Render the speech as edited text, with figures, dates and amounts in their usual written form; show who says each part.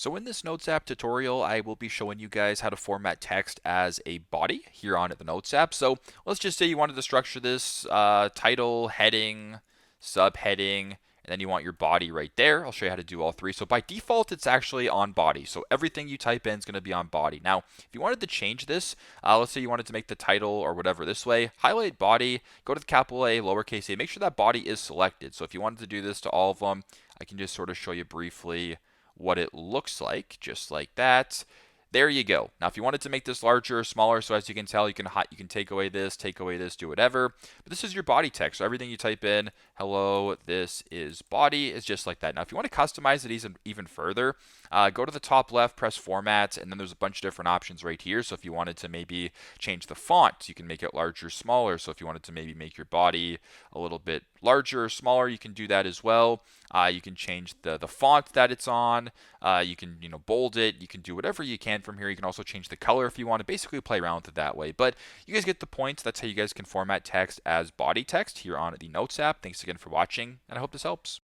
Speaker 1: So in this Notes app tutorial, I will be showing you guys how to format text as a body here on the Notes app. So let's just say you wanted to structure this title, heading, subheading, and then you want your body right there. I'll show you how to do all three. So by default, it's actually on body. So everything you type in is going to be on body. Now, if you wanted to change this, let's say you wanted to make the title or whatever this way, highlight body, go to the capital A, lowercase a, make sure that body is selected. So if you wanted to do this to all of them, I can just sort of show you briefly what it looks like, just like that. There you go. Now, if you wanted to make this larger or smaller, so as you can tell, you can take away this, do whatever. But this is your body text. So everything you type in, hello, this is body, is just like that. Now, if you want to customize it even further, go to the top left, press format, and then there's a bunch of different options right here. So if you wanted to maybe change the font, you can make it larger, smaller. So if you wanted to maybe make your body a little bit larger or smaller, you can do that as well. You can change the font that it's on. You can bold it. You can do whatever you can from here. You can also change the color if you want to. Basically, play around with it that way. But you guys get the point. That's how you guys can format text as body text here on the Notes app. Thanks again for watching, and I hope this helps.